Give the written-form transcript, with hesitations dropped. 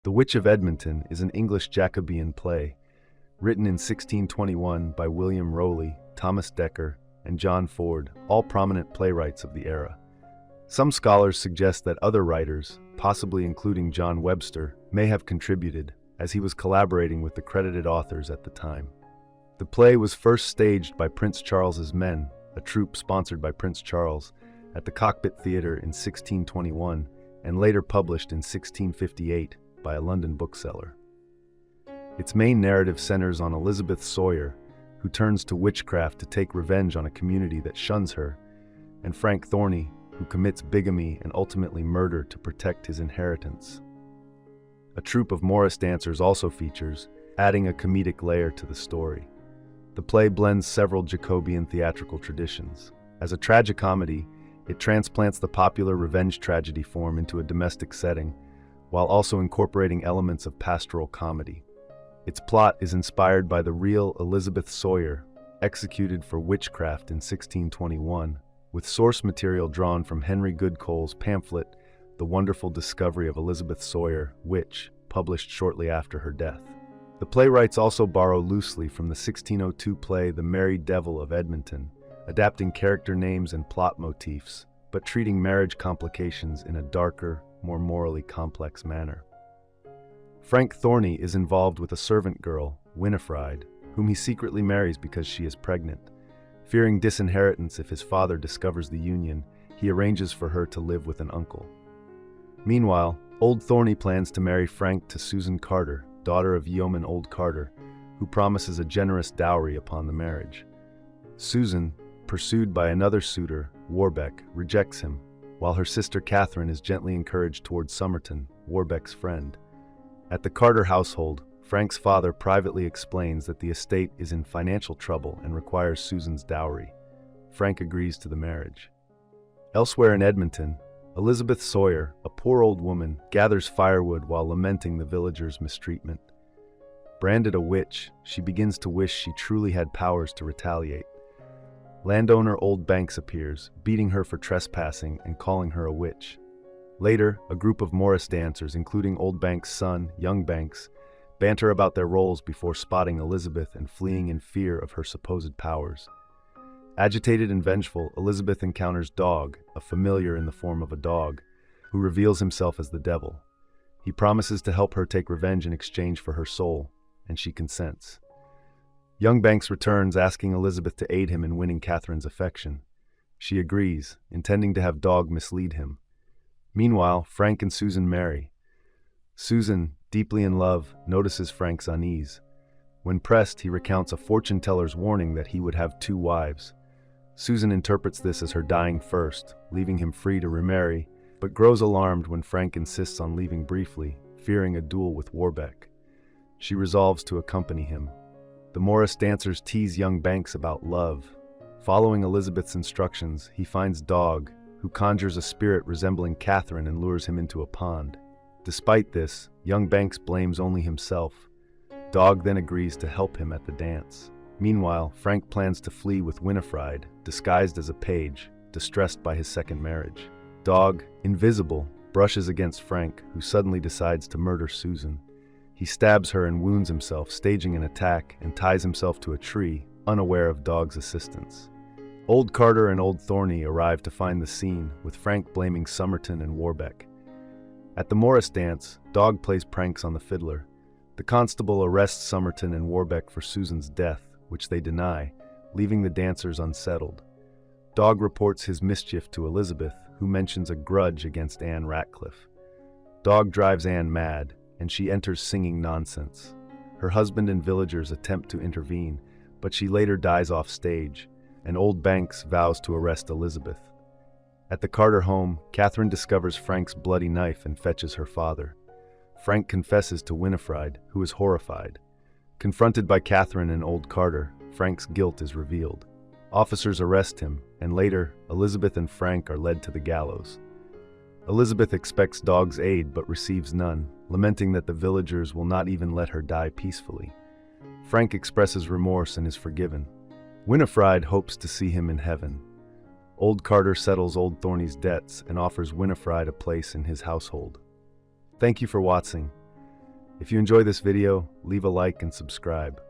The Witch of Edmonton is an English Jacobean play, written in 1621 by William Rowley, Thomas Dekker, and John Ford, all prominent playwrights of the era. Some scholars suggest that other writers, possibly including John Webster, may have contributed, as he was collaborating with the credited authors at the time. The play was first staged by Prince Charles's Men, a troupe sponsored by Prince Charles, at the Cockpit Theatre in 1621, and later published in 1658 by a London bookseller. Its main narrative centers on Elizabeth Sawyer, who turns to witchcraft to take revenge on a community that shuns her, and Frank Thorney, who commits bigamy and ultimately murder to protect his inheritance. A troupe of Morris dancers also features, adding a comedic layer to the story. The play blends several Jacobean theatrical traditions. As a tragicomedy, it transplants the popular revenge tragedy form into a domestic setting, while also incorporating elements of pastoral comedy. Its plot is inspired by the real Elizabeth Sawyer, executed for witchcraft in 1621, with source material drawn from Henry Goodcole's pamphlet, The Wonderful Discovery of Elizabeth Sawyer, Witch, published shortly after her death. The playwrights also borrow loosely from the 1602 play The Merry Devil of Edmonton, adapting character names and plot motifs, but treating marriage complications in a darker, more morally complex manner. Frank Thorney is involved with a servant girl, Winifred, whom he secretly marries because she is pregnant. Fearing disinheritance if his father discovers the union, he arranges for her to live with an uncle. Meanwhile, Old Thorney plans to marry Frank to Susan Carter, daughter of yeoman Old Carter, who promises a generous dowry upon the marriage. Susan, pursued by another suitor, Warbeck, rejects him, while her sister Catherine is gently encouraged towards Somerton, Warbeck's friend. At the Carter household, Frank's father privately explains that the estate is in financial trouble and requires Susan's dowry. Frank agrees to the marriage. Elsewhere in Edmonton, Elizabeth Sawyer, a poor old woman, gathers firewood while lamenting the villagers' mistreatment. Branded a witch, she begins to wish she truly had powers to retaliate. Landowner Old Banks appears, beating her for trespassing and calling her a witch. Later, a group of Morris dancers, including Old Banks' son, Young Banks, banter about their roles before spotting Elizabeth and fleeing in fear of her supposed powers. Agitated and vengeful, Elizabeth encounters Dog, a familiar in the form of a dog, who reveals himself as the devil. He promises to help her take revenge in exchange for her soul, and she consents. Young Banks returns, asking Elizabeth to aid him in winning Catherine's affection. She agrees, intending to have Dog mislead him. Meanwhile, Frank and Susan marry. Susan, deeply in love, notices Frank's unease. When pressed, he recounts a fortune-teller's warning that he would have 2 wives. Susan interprets this as her dying first, leaving him free to remarry, but grows alarmed when Frank insists on leaving briefly, fearing a duel with Warbeck. She resolves to accompany him. The Morris dancers tease Young Banks about love. Following Elizabeth's instructions, he finds Dog, who conjures a spirit resembling Catherine and lures him into a pond. Despite this, Young Banks blames only himself. Dog then agrees to help him at the dance. Meanwhile, Frank plans to flee with Winifred, disguised as a page, distressed by his second marriage. Dog, invisible, brushes against Frank, who suddenly decides to murder Susan. He stabs her and wounds himself, staging an attack, and ties himself to a tree, unaware of Dog's assistance. Old Carter and Old Thorney arrive to find the scene, with Frank blaming Somerton and Warbeck. At the Morris dance, Dog plays pranks on the fiddler. The constable arrests Somerton and Warbeck for Susan's death, which they deny, leaving the dancers unsettled. Dog reports his mischief to Elizabeth, who mentions a grudge against Anne Ratcliffe. Dog drives Anne mad, and she enters singing nonsense. Her husband and villagers attempt to intervene, but she later dies off stage, and Old Banks vows to arrest Elizabeth. At the Carter home, Catherine discovers Frank's bloody knife and fetches her father. Frank confesses to Winifred, who is horrified. Confronted by Catherine and Old Carter, Frank's guilt is revealed. Officers arrest him, and later, Elizabeth and Frank are led to the gallows. Elizabeth expects Dog's aid but receives none, lamenting that the villagers will not even let her die peacefully. Frank expresses remorse and is forgiven. Winifred hopes to see him in heaven. Old Carter settles Old Thorney's debts and offers Winifred a place in his household. Thank you for watching. If you enjoy this video, leave a like and subscribe.